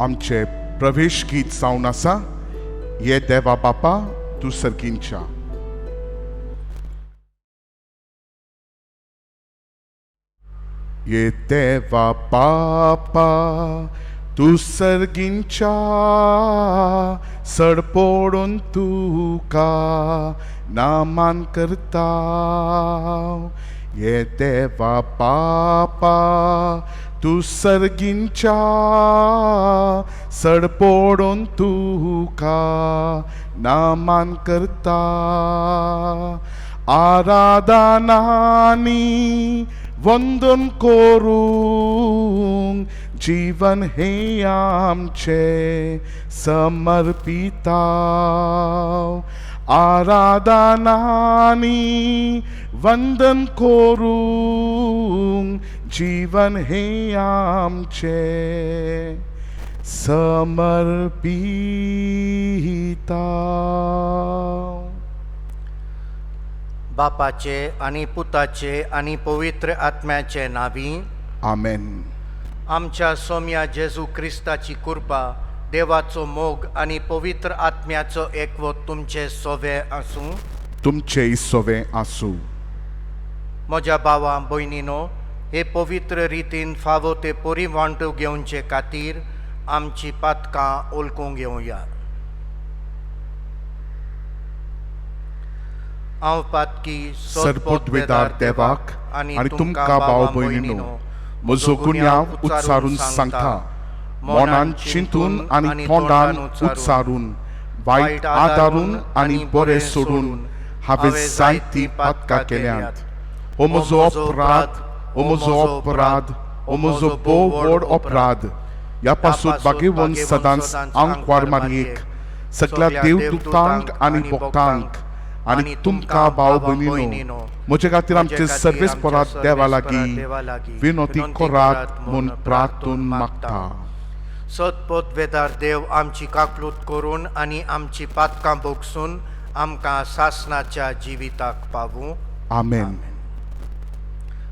आमचे प्रवेश गीत जावन आसा, ये देवा बापा तूं सर्गींच्या. ये देवा बापा तूं सर्गींच्या, सडपोडून तुका नामान करता. ये देवा बापा तूं सर्गींच्या, सडपोडून तुका नामान करता. आराधनानी वंदन करूंक जीवन हे आमचे समर्पिता. आराधनानी वंदन करूंक जीवन हे आमचे समर्पिता. बापाचे आणि पुताचे आणि पवित्र आत्म्याचे नावी आमेन. आमच्या सोम्या जेजू क्रिस्ताची कृपा, देवाचो मोग आणि पवित्र आत्म्याचो एकवट तुमचे सोवे आसूं. तुमचे सोवे आसूं. म्हज्या भावा भयणीनो, हे पवित्र रितीन फावो ते पोरी वांटू घेवचे खातीर आमची पातकां ओळखूंक घेवया. हांव पातकी सरपोटवेदार देवाक आणि तुमकां भाव भयणीनो म्हजो गुन्यांव उच्चारून सांगता. मोनान चिंतून आणि तोंडान उच्चारून, वायट आदारून आणि बरें सोडून हांवें जायती पातकां केल्यांत. हो म्हजो अपराध, हो म्हजो अपराध, हो म्हजो भोव व्हड अपराध. ह्या पासून भाग्यवन सदांच आंकवार मारयेक सगळ्या देवदूतांक आणि भक्तांक आणि तुमकां भाव भयणीनो म्हजे खातीर आमचे सर्वेस्परात देवा लागीं विनोती करात म्हूण प्रार्थून मागता. सतपोत वेदार देव आमची काकलूत करून आणि आमची पातकां भोगसून आमकां सासणाच्या जिविताक पावूं. आमेन.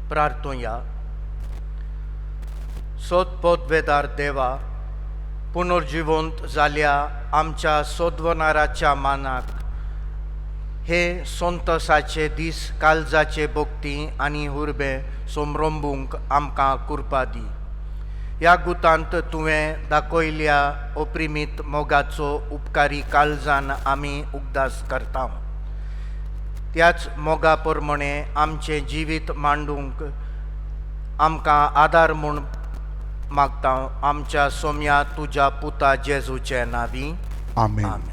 प्रार्थूया. सतपोत वेदार देवा, पुनर्जिवंत जाल्ल्या आमच्या सोदवणाराच्या मानाक हे संतोसाचे दीस काळजाचे भक्ती आणि हुरबे समरंभूंक आमकां कृपा दी. ह्या गुतांत तुवें दाखयल्या अप्रिमीत मोगाचो उपकारी काळजान आमी उगदास करता. त्याच मोगा प्रमाणे आमचे जिवीत मांडूंक आमकां आदार म्हूण मागता. आमच्या सोम्या तुज्या पुता जेजूचे नावी. आमेन. आमेन.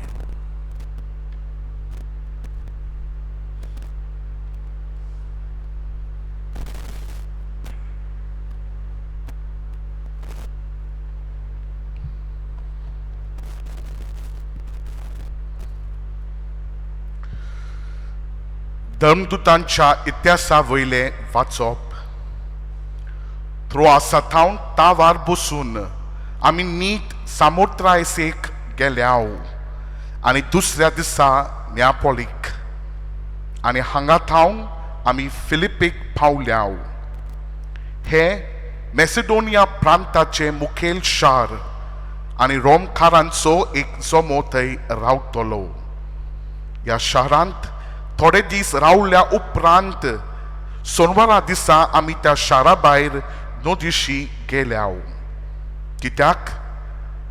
धर्मदूतांच्या इतिहासा वयले वाचप. त्रोआसाथावन तावार बसून आमी नीट सामोथ्रायसेक गेल्याव आनी दुसऱ्या दिसा नेआपोलीक आनी हांगा थावन आमी फिलिपीक पावल्याव. हे मॅसिडोनिया प्रांताचे मुखेल शार आनी रोमकारांचो एक जमो थंय रावतलो. ह्या शारांत थोडे दीस रावल्या उपरांत सोनवारा दिसा आमी त्या शारा भायर नोदिशी गेल्याव. कित्याक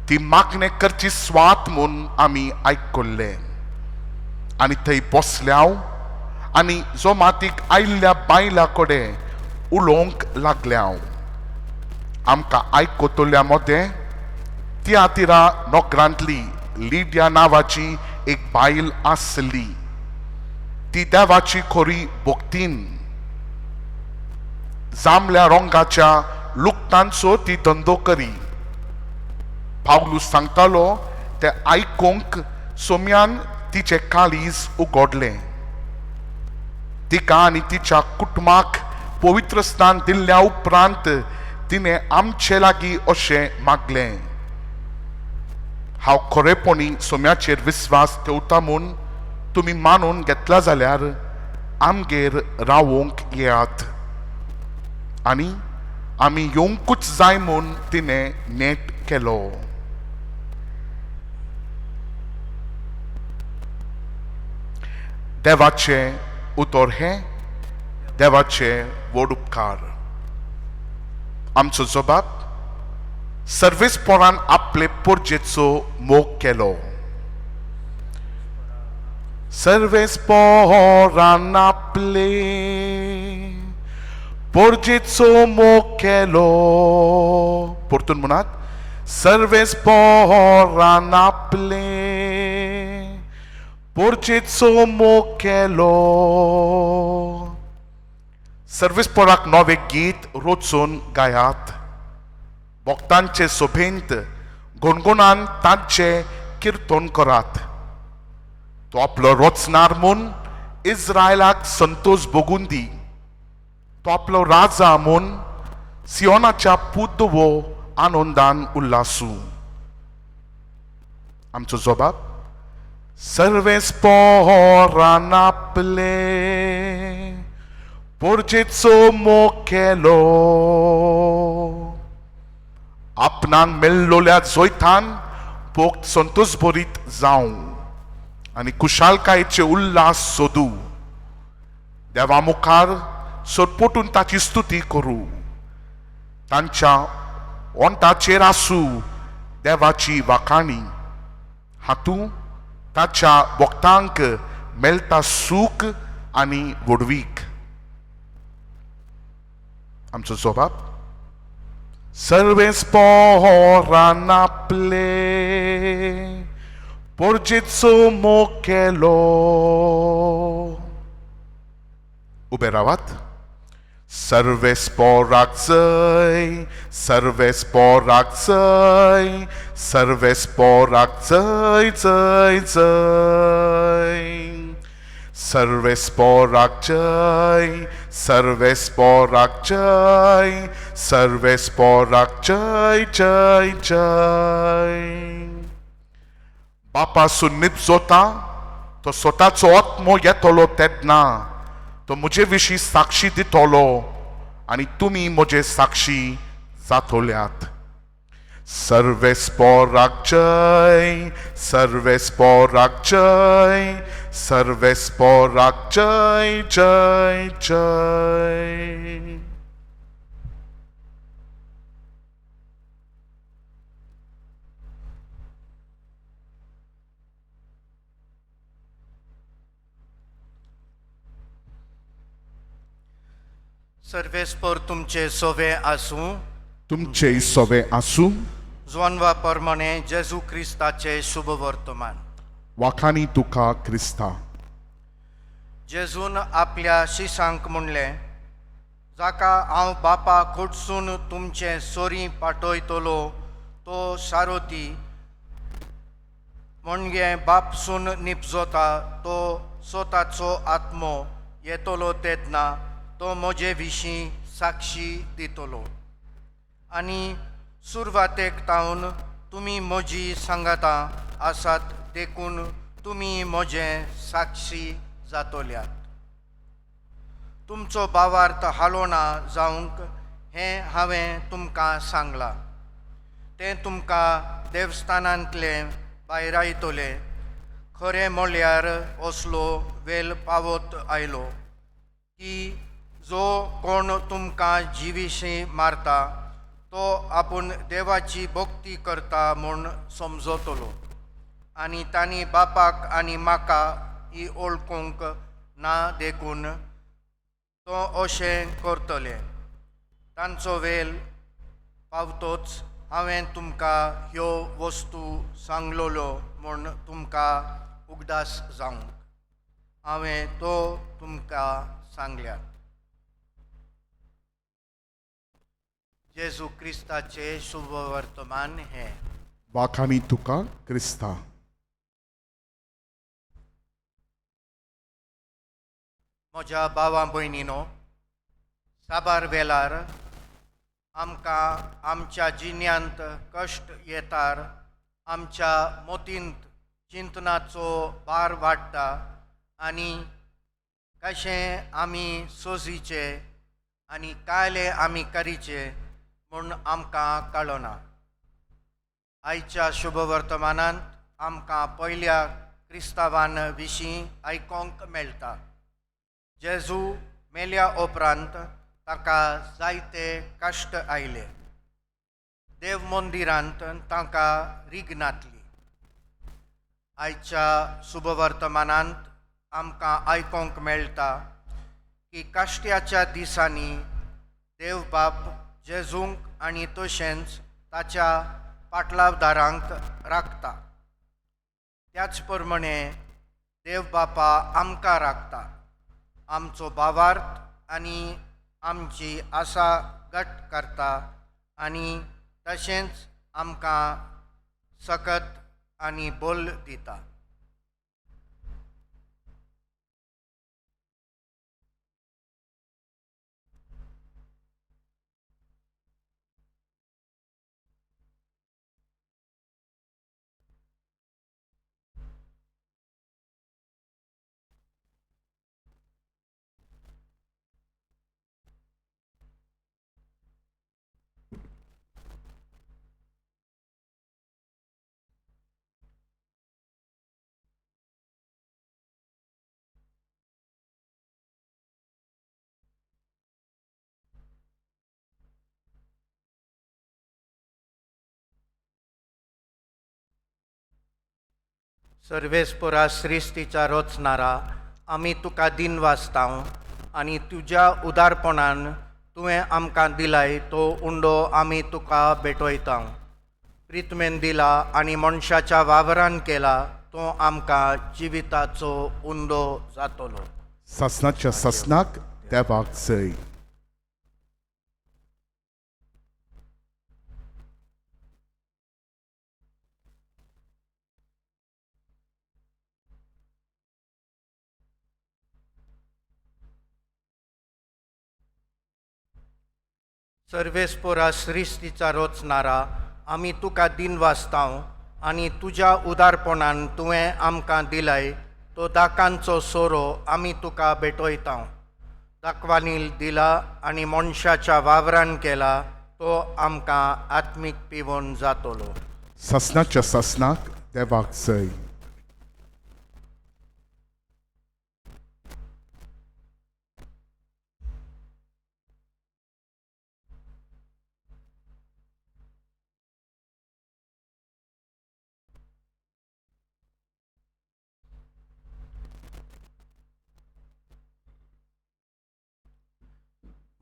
ती मागणे करची स्वात म्हूण आमी आयकल्ले. आनी थंय बसल्याव आनी जो मातीक आयिल्ल्या बायला कडेन उलोवंक लागल्याव. आमकां आयकतल्या मदें तियातिरा नोकरांतली लिडिया नांवाची एक बायल आसली. ती देवाची खरी भक्तीन. जांबल्या रंगाच्या लुगटांचो ती धंदो करी. पावलूस सांगतालो ते आयकूंक सोम्यान तिचे काळीज उगडलें. तिका आनी तिच्या कुटुंबाक पवित्र स्थान दिल्ल्या उपरांत तिणें आमचे लागीं अशें मागलें. हांव खरेपणी सोम्याचेर विस्वास ठेवता म्हूण तुमी मानून घेतला जाल्यार आमगेर रावूंक येयात. आनी आमी येवंकूच जाय म्हूण तिणें नेट केलो. देवाचे उतर हे देवाचे व्हड उपकार. आमचो जबाब सर्वेस पोरान आपले पोरजेचो मोग केलो. सर्वेस पोरान आपले पोरजेचो मोग केलो. परतून म्हणात, सर्वेस पोरान आपले पोरजेचो मोग केलो. सर्वेस पोराक नवे गीत रोचून गायात. भक्तांचे सोबेंत गुणगुणान तांचे कीर्तन करात. तो आपलो रोचनार म्हूण इस्रायलाक संतोष भोगून दी. तो आपलो राजा म्हूण सियोनाच्या पुदवो आनंदान उल्हासू. आमचो जबाब सर्वेस पोरान आपले पोरजेचो मोग केलो. आपणाक मेळ्ळोल्या जोयतान पोक्त संतोष भरीत जावं आनी कुशालकायेचे उल्हास सोदू. देवा मुखार सरपोटून ताची स्तुती करू. तांच्या ओंटाचेर आसू देवाची वाखाणी. हातूं ताच्या भक्तांक मेळटा सूख आनी व्हडवीक. आमचो जबाब सर्वेस पोरान आपले पोरजेचो मोग केलो. उबे रावात. सर्वेस पोराक जय, सर्वेस पोराक जय, सर्वेस पोराक जय जय जय. सर्वेस पोराक जय, सर्वेस पोराक जय, सर्वेस पोराक जय जय जय. बापासून निपजोता तो स्वताचो आत्मो येतलो तेन्ना तो म्हजे विशीं साक्षी दितलो आनी तुमी म्हजे साक्षी जातोल्यात. सर्वेस पोराक जय, सर्वेस पोराक जय, सर्वेस पोराक जय जय जय. सर्वेस पर तुमचे सोवे आसूं. तुमचे सोवे आसूं. जोनवा प्रमाणे जेजू क्रिस्ताचे शुभ वर्तमान. वाखाणी तुका क्रिस्ता. जेजून आपल्या शिसांक म्हणलें, जाका हांव बापा कडसून तुमचे सोरी पाठयतलो तो शारोती म्हणजे बापसून निपजोता तो स्वताचो आत्मो येतलो तेन्ना तो म्हजे विशीं साक्षी दितलो. आनी सुरवातेक तावन तुमी म्हजी सांगातां आसात देखून तुमी म्हजे साक्षी जातोल्यात. तुमचो भावार्थ हालोना जावंक हें हांवें तुमकां सांगलां. तें तुमकां देवस्थानांतले भायर आयतले. खरें म्हळ्यार असलो वेळ पावत आयलो की जो कोण तुमकां जिवीशी मारता तो आपूण देवाची भक्ती करता म्हूण समजतलो आनी तांणी बापाक आनी म्हाका ही ओळखूंक ना देखून तो अशें करतले. तांचो वेळ पावतोच हांवें तुमकां ह्यो वस्तू सांगलोल्यो म्हूण तुमकां उगडास जावंक हांवें तो तुमकां सांगल्यात. जेजू क्रिस्ताचे शुभ वर्तमान हे. वाखाणी तुका क्रिस्ता. म्हज्या भावा भयणीनो, साबार वेळार आमकां आमच्या जिण्यांत कश्ट येतार आमच्या मोतींत चिंतनाचो भार वाडटा आनी कशें आमी सोजीचे आनी कायले आमी करीचे म्हूण आमकां कळना. आयच्या शुभ वर्तमानांत आमकां पयल्या क्रिस्तावान विशीं आयकोंक मेळटा. जेजू मेल्या उपरांत ताका जायते कश्ट आयले. देव मंदिरांत तांकां रिगनातली. आयच्या शुभवर्तमानांत आमकां आयकोंक मेळटा की काश्ट्याच्या दिसांनी देव बाप जेजूंक आनी तशेंच ताच्या पाटलावदारांक राखता. त्याच प्रमाणे देव बापा आमकां राखता. आमचो भावार्थ आनी आमची आसा घट करता आनी तशेंच आमकां सकत आनी बोल दिता. सर्वेस्परा सृश्टीचा रचणारा आमी तुका दिन वाजतां आनी तुज्या उदारपणान तुवें आमकां दिलाय तो उंडो आमी तुका भेटयता. प्रितमेन दिला आनी मनशाच्या वावरान केला तो आमकां जिविताचो उंडो जातलो. ससनाच्या ससनाक देवाक जय. सर्वेस्परा सृश्टीचा रचणारा आमी तुका दिन वाजतां आनी तुज्या उदारपणान तुवें आमकां दिलाय तो दाकांचो सोरो आमी तुका भेटयता. दाखवानील दिला आनी मनशाच्या वावरान केला तो आमकां आत्मीक पिवून जातलो. ससनाच्या ससनाक देवाक जय.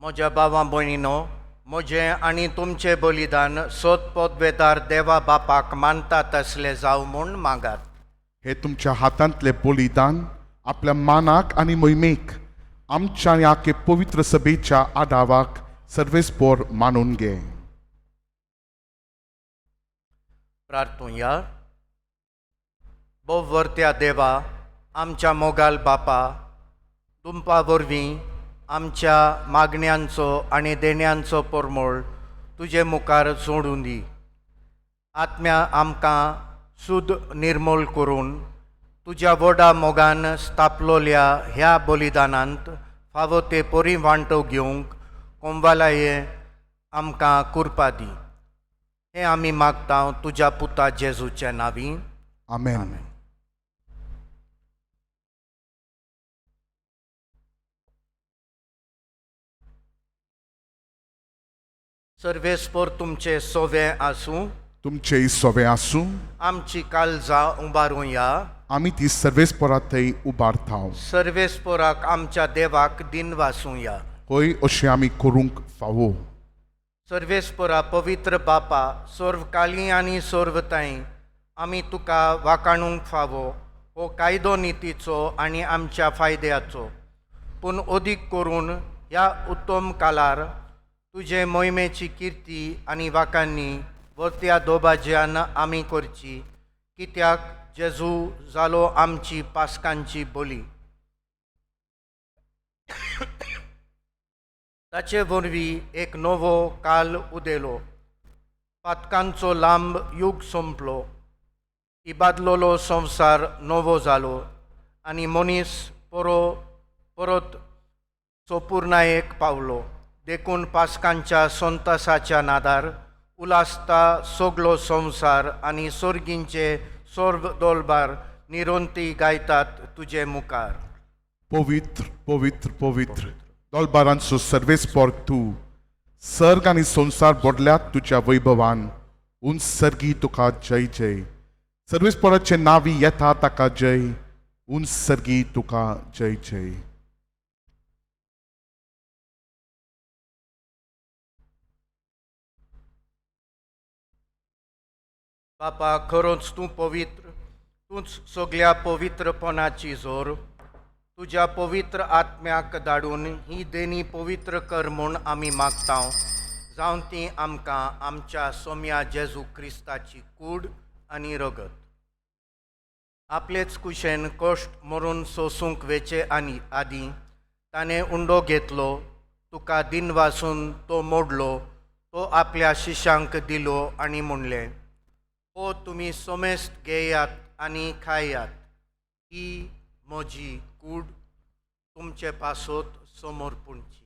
म्हज्या भावां भयणीनो, म्हजें आनी तुमचें बलिदान सोदपोदवेदार देवा बापाक मानता तसलें जावं म्हूण मागात. हे तुमच्या हातांतले बलिदान आपल्या मानाक आनी मोहिमेक आमच्या ह्या पवित्र सभेच्या आदावाक सर्वेस्पोर मानून घे. प्रार्थूया. भोववर्त्या देवा, आमच्या मोगाल बापा, तुमपा वरवीं आमच्या मागण्यांचो आनी देण्यांचो परमळ तुजे मुखार सोडून दी. आत्म्या आमकां शुद्ध निर्मूल करून तुज्या व्हडा मोगान स्थापलोल्या ह्या बलिदानांत फावो ते परी वांटो घेवंक कोंबालाये आमकां कुरपा दी. हें आमी मागता तुज्या पुता जेजूच्या नांवीं. आमेन. सर्वेस्पोर तुमचे सोवे आसूं. तुमचे सोवे आसूं. आमची काळजां उबारूया. आमी ती सर्वेस्पोरा थंय उबारता. सर्वेस्पोराक आमच्या देवाक दिन वासूया. होय अशें आमी करूंक फावो. सर्वेस्पोरा पवित्र बापा, सर्वकाली आनी सर्वताय आमी तुका वाखाणूंक फावो हो कायदो नितीचो आनी आमच्या फायद्याचो. पूण अदीक करून ह्या उत्तम काळार तुजे मोहिमेची किर्ती आनी वाखाणणी वर्त्या दोबाज्यान आमी करची, कित्याक जेजू जालो आमची पासकांची बली. ताचे वरवीं एक नवो काल उदेलो. पातकांचो लांब युग संपलो. इबादलोलो संवसार नवो जालो आनी मनीस परत सोपुर्णायेक पावलो. देखून पासकांच्या संतसाच्या नादार उलासता सगलो संवसार आनी सर्गींचे सर्व दोलबार निरोंती गायतात तुझे मुखार. पवित्र पवित्र पवित्र दोलबारांचो सर्वेस्पर तूं सर्ग आनी संसार बोडल्यात तुज्या वैभवान उंच सर्गी तुका जय जय. सर्वेस्पराचे नावी येता ताका जय उंच सर्गी तुका जय जय. बापा, खरोच तूं पवित्र, तूंच सगळ्या पवित्रपणाची जोर. तुज्या पवित्र आत्म्याक धाडून ही देणी पवित्र कर म्हूण आमी मागतांव. जावं ती आमकां आमच्या सोम्या जेजू क्रिस्ताची कूड आनी रगत. आपलेच कुशेन कश्ट मरून सोसूंक वेचे आनी आदीं ताणें उंडो घेतलो. तुका दिन वासून तो मोडलो. तो आपल्या शिश्यांक दिलो आनी म्हणलें, हो तुमी सोमेस्त घेयात आनी खायात. ही म्हजी कूड तुमचे पासोत समर्पणची.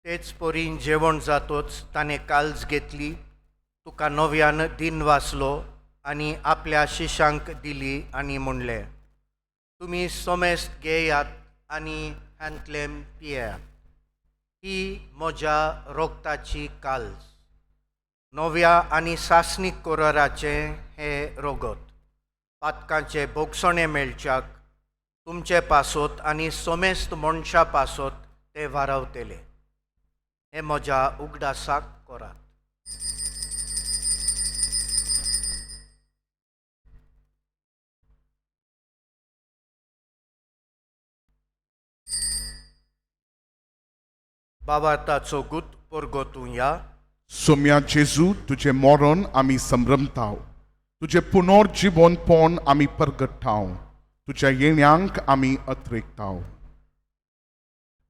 तेच परीन जेवण जातोच ताणें काल्ज घेतली. तुका नव्यान दिन वाचलो आनी आपल्या शिश्यांक दिली आनी म्हणलें, तुमी सोमेस्त घेयात आनी हांतलें पियेयात. ही म्हज्या रोगताची काल्ज, नव्या आनी सासणीक कोराराचें हे रोगत. पातकांचे भोगसणे मेळच्याक तुमचे पासोत आनी सोमेस्त मनशा पासोत ते वारावतेले. हे म्हज्या उगडासाक करात. भावार्थाचो गूत परगतूं या. सोम्या जेजू तुझे मरण आमी संभ्रमताव. तुझे पुनर्जीवनपण आमी परगट्टाव. तुज्या येण्यांक आमी अत्रेकताव.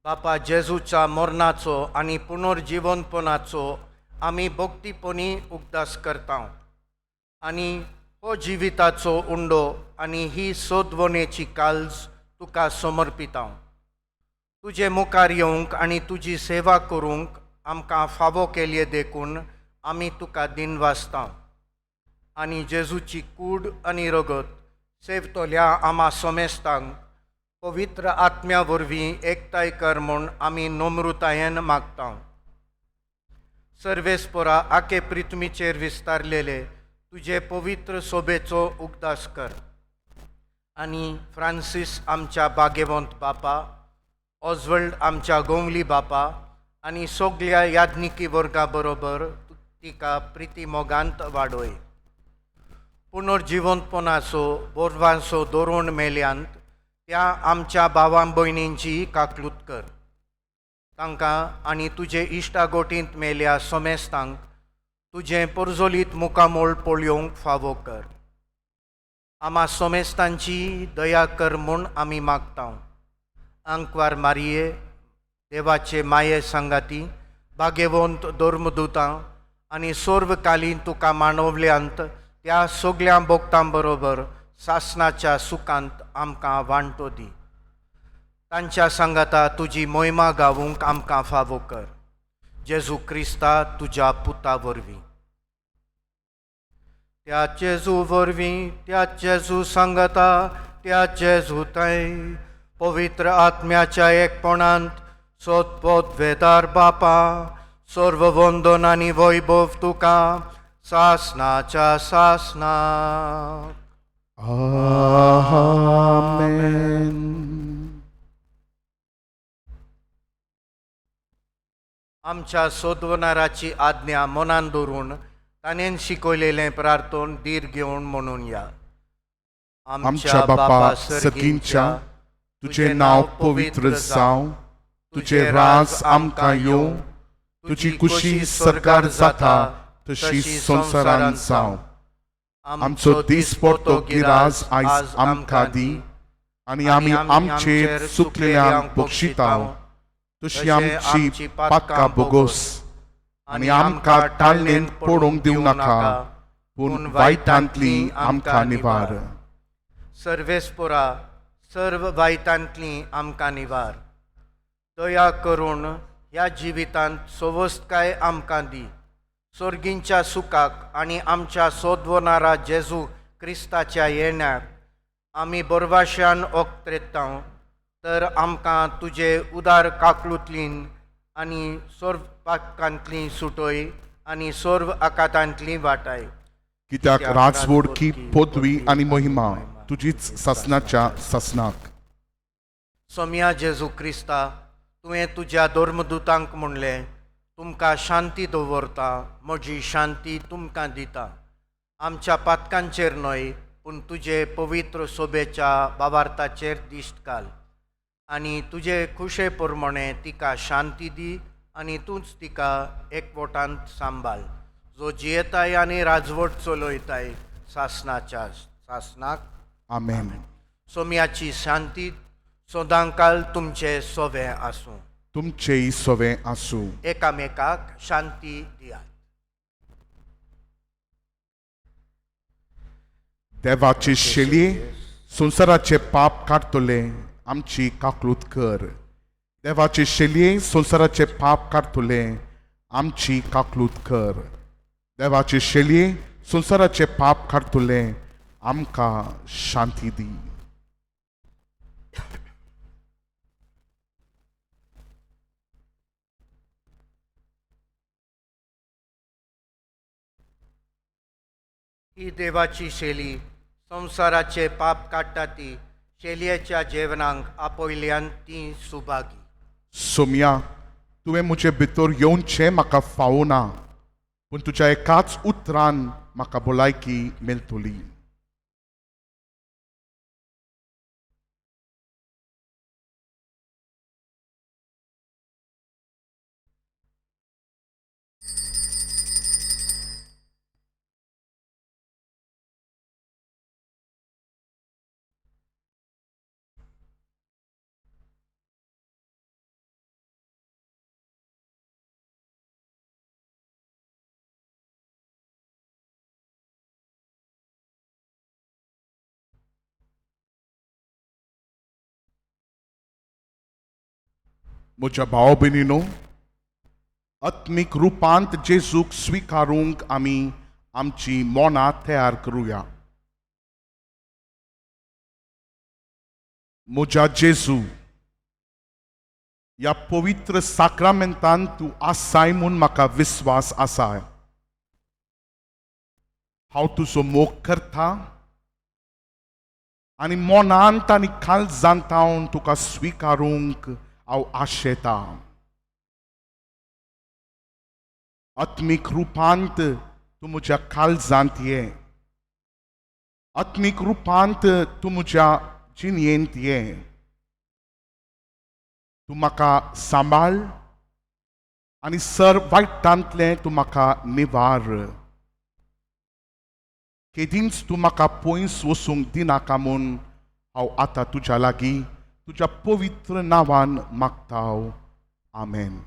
बापा, जेजूच्या मरणाचो आनी पुनर्जीवनपणाचो आमी भक्तीपणी उगदास करता. आनी हो जिविताचो उंडो आनी ही सोदवणेची काल्ज तुका समर्पिता. तुजे मुखार येवंक आनी तुजी सेवा करूंक आमकां फावो केल्ले देखून आमी तुका दिन वाचता. आनी जेजूची कूड आनी रगत सेवतोल्या आमा सोमेस्तांक पवित्र आत्म्या वरवीं एकताय कर म्हूण आमी नम्रतायेन मागता. सर्वेस्परा आखे पृथ्वीचेर विस्तारलेले तुजे पवित्र सोबेचो उगदास कर. आनी फ्रांसीस आमच्या बागेवंत बापा, ऑजवल्ड आमच्या गोंवली बापा आनी सगळ्या याज्ञिकी वर्गा बरोबर तिका प्रिती मोगांत वाडोय. पुनर्जीवनपणाचो बोरवांचो दोरोण मेल्यांत त्या आमच्या भावां भयणींची काकलूत कर. तांकां आनी तुजे इश्टागोटींत मेल्या सोमेस्तांक तुजें परजोलीत मुखामोळ पळोवंक फावो कर. आमा सोमेस्तांची दया कर म्हूण आमी मागता. आंकवार मारये, देवाचे माये सांगाती, भाग्यवंत धर्मदूतां आनी सर्वकालीन तुका मानवल्यांत त्या सगळ्या भक्तां बरोबर सासणाच्या सुखांत आमकां वांटो दी. तांच्या सांगाता तुजी मोहिमा गावूंक आमकां फावो कर. जेजू क्रिस्ता तुज्या पुता वरवीं. त्या जेजू वरवीं, त्या जेजू सांगाता, त्या जेजू थंय पवित्र आत्म्याच्या एकपणांत सोदपोत वेदार बापा, सर्व वंदन आनी वैभव तुका सासणाच्या सासणाक. आमेन. आमच्या सोदवणाराची आज्ञा मनान दवरून ताणेन शिकयलेलें प्रार्थन धीर घेवन म्हणून या. आमच्या बापा सर्गींच्या, तुझे नाव पवित्र जावं. तुझे राज आमकां येवं. तुजी कुशी सरकार जाता तशी संवसारांत जावं. आमचो दिसपडटो गिराज आयज आमकां दी. आनी आमी आमचेर चुकलेल्यांक बक्षिताव तशी आमची पातकां बोगोस. आनी आमकां टाळणेंत पडोवंक दिवं नाका, पूण वायटांतली आमकां निवार. सर्वेस्परा सर्व वायटांतली आमकां निवार. दया करून ह्या जिवितांत सवस्तकाय आमकां दी. सर्गींच्या सुखाक आनी आमच्या सोदवणारा जेजू क्रिस्ताच्या येण्याक आमी बरवाश्यान ओगत्रेतांव, तर आमकां तुजे उदार काकलूतलीन आनी सर्व पातकांतली सुटोय आनी सर्व आकातांतली वाटाय. कित्याक राजवडकी पदवी आनी महिमा तुजीच सासनाच्या सासनाक. सोम्या जेजू क्रिस्ता, तुवें तुज्या धर्मदुतांक म्हणलें, तुमकां शांती दवरता, म्हजी शांती तुमकां दिता. आमच्या पातकांचेर न्हय, पूण तुजे पवित्र सोबेच्या भावार्थाचेर दिश्ट घाल आनी तुजे खुशे प्रमाणे तिका शांती दी आनी तूंच तिका एकवटांत सांबाळ, जो जियेताय आनी राजवट चलयताय सासनाच्या सासनाक. आमेन. सोम्याची शांती सोदांकाल तुमचे सोबे आसूं. तुमचेय सोवे आसूं. एकामेकाक शांती दियात. देवाचे शेलये, संसाराचे पाप काडतले आमची काकलूत कर. देवाचे शेलये, संसाराचे पाप काडतले आमची काकलूत कर. देवाचे शेलये, संसाराचे पाप काडतले आमकां शांती दी. ही देवाची शेली संसाराचे पाप काडटा ती शेलयेच्या जेवणांक आपयल्यान ती सुभागी. सोम्या, तुवें म्हजे भितर येवचें म्हाका फावना, पूण तुज्या एकाच उतरान म्हाका भलायकी मेळटली. म्हज्या भाव भयणीनो, आत्मीक रुपांत जेजूक स्विकारूंक आमी आमची मोनां तयार करुया. म्हज्या जेजू, ह्या पवित्र साक्रामेंतान तूं आसाय म्हूण म्हाका विस्वास आसा. हांव तुजो मोग करता आनी मोनांत आनी काळजांत हांव तुका स्विकारूंक हांव आशेता. आत्मीक रुपांत तूं म्हज्या काळजांत ये. आत्मीक रुपांत तूं म्हज्या जिणयेंत ये. तूं म्हाका सांबाळ आनी सर वायटांतले तूं म्हाका निवार. केदींच तूं म्हाका पयस वचूंक दिनाका म्हूण हांव आतां तुज्या लागीं तुज्या पवित्र नांवान मागता. आमेन.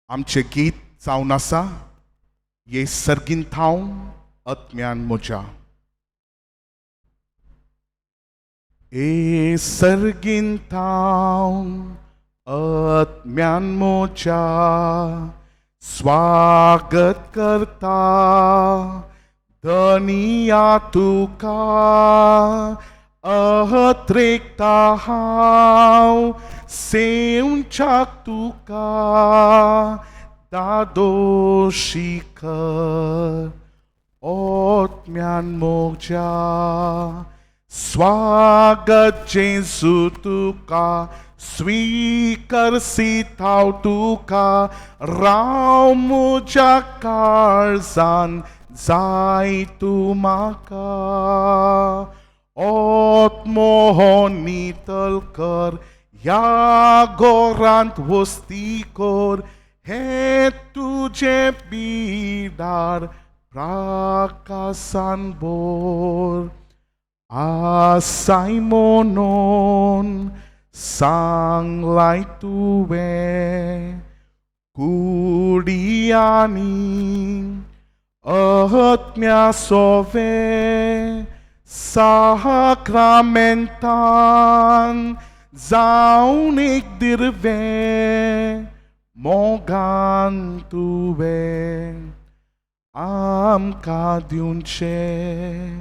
आमचे गीत जावन आसा, ये सर्गींत हांव आत्म्यान म्हज्या. ए सर्गींत हांव आत्म्यान म्हज्या स्वागत करता. धनिया तुका अहत्रेकता हांव सेवच्याक तुका दादोशी कर. आत्म्यान म्हज्या स्वागत जेजू तुका स्वीकारसीत हांव तुका. राव म्हज्या काळजान जाय तूं म्हाका. आत्मो नितळ कर, ह्या घरांत वस्ती कर. हे तुजे बिडार प्रकाशान भर. आसाय म्हणून सांगलाय तुवें Curiani Atmea sove Sacramentan Zaunik dirve Mogan tuve Am cadiunce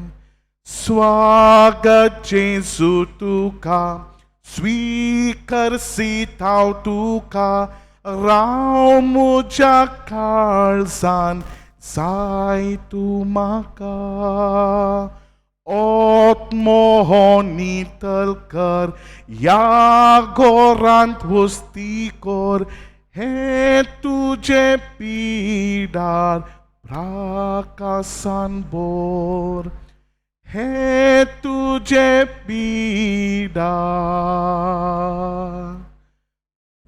Swagat Jesu tuca Svikarsi tau tuca Rau muja kalsan Sai tu maka Ot mohoni telker Ya gorant hustikor He tuje pidar Prakasan bor He tuje pidar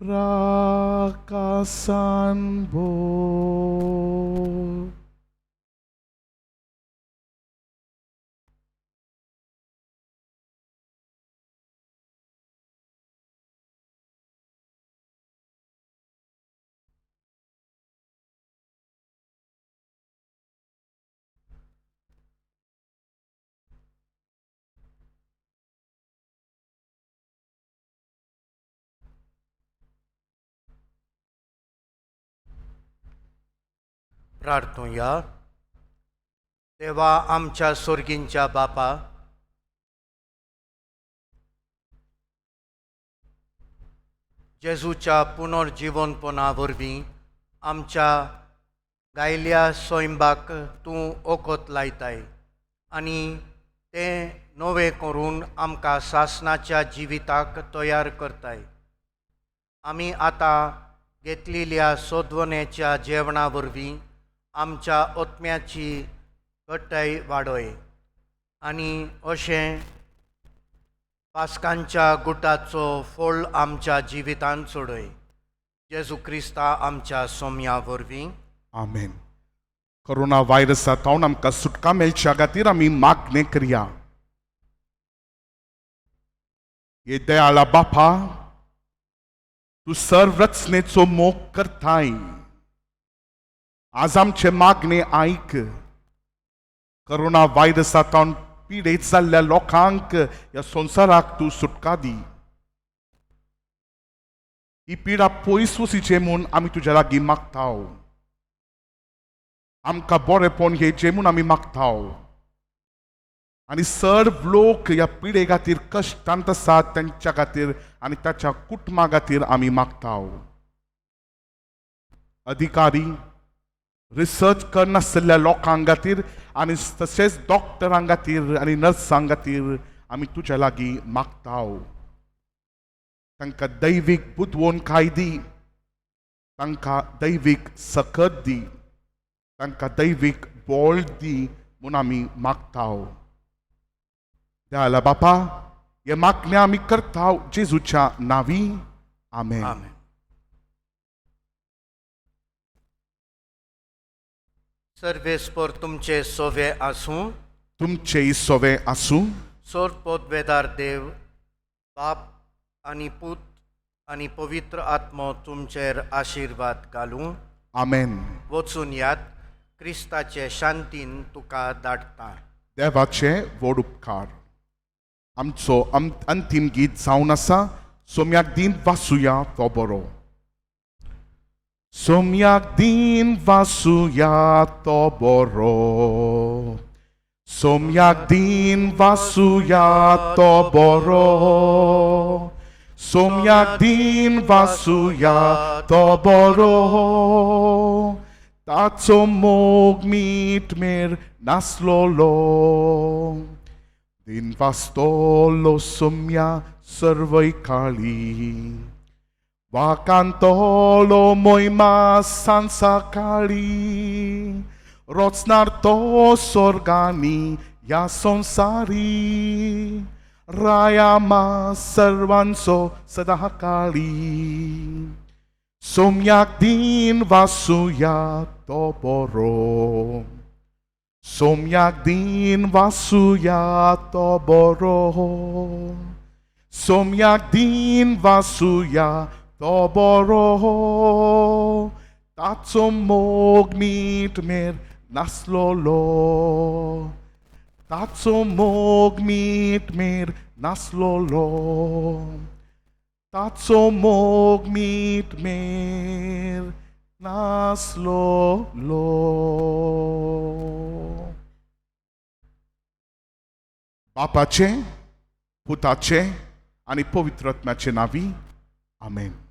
Prakasan bor. प्रार्थूया. देवा आमच्या स्वर्गींच्या बापा, जेजूच्या पुनर्जीवनपणा वरवीं आमच्या गायल्या स्वयंबाक तूं ओकोत लायताय आनी तें नवें करून आमकां सासणाच्या जिविताक तयार करताय. आमी आतां घेतलेल्या सोदवण्याच्या जेवणा वरवीं आमच्या आत्म्याची घट्टाय वाडय आनी अशें पास्कांच्या गुटाचो फळ आमच्या जिवितांत सोडय. जेजू क्रिस्ता आमच्या सोम्या वरवीं आमेन. कोरोना व्हायरसांतल्यान आमकां सुटका मेळच्या खातीर आमी मागणें करया. हे दयाळा बापा, तूं सर्व रचनेचो मोग करताय. आज आमचे मागणे आयक. कोरोना व्हायरसांतल्यान पिडेत जाल्ल्या लोकांक ह्या संवसाराक तूं सुटका दी. ही पिडा पयस वचीचे म्हूण आमी तुज्या लागीं मागताव. आमकां बरेपण हेचे म्हूण आमी मागताव. आनी सर्व लोक ह्या पिडे खातीर कश्टांत आसात तांच्या खातीर आनी ताच्या कुटुंबा खातीर आमी मागताव. अधिकारी, रिसर्च करनासलेल्या लोकांक खातीर आनी तशेंच डॉक्टरांक खातीर आनी नर्सांक खातीर आमी तुज्या लागीं मागताव. तांकां दैवीक बुदवणकाय दी. तांकां दैवीक सकत दी. तांकां दैवीक बळ दी म्हूण आमी मागताव. दयाला बापा, हे मागणें आमी करताव जेजूच्या नांवी. आमेन. आमेन. सर्वेस्पर तुमचे सोवे आसूं. तुमचेय सोवे आसूं. सोरपोतवेदार देव, बाप आनी पूत आनी पवित्र आत्मो तुमचेर आशिर्वाद घालूं. आमेन. वचून यात. क्रिस्ताचे शांतीन तुका धाडटा. देवाचे व्हड उपकार. आमचो अंतीम गीत जावन आसा. सोम्याक दिन वासुया तो बरो. सोम्याक दिन वासुया तो बरो. सोम्याक दिन वासुया तो बरो. सोम्याक दिन वासुया तो बरो. ताचो मोग मीठ मेर नासलोलो. दिन वास्तोलो सोम्या सर्वय काळी. वाकांतोलो मोयमा सांसाकाळी. रोचनार तो सोर्गानी ह्या संसारी. रायामा सर्वांचो सदा काळी. सोम्याक दिन वासुया तो बरो. सोम्याक दिन वासुया तो बरो. सोम्याक दिन वासुया तो बरो. ताचो मोग मीठ मेर नासलोलो, ताचो मोग मीठ मेर नासलोलो, ताचो मोग मीठ मेर नासलोलो. बापाचे, पुताचे आणि पवित्र आत्म्याचे नावी. आमेन.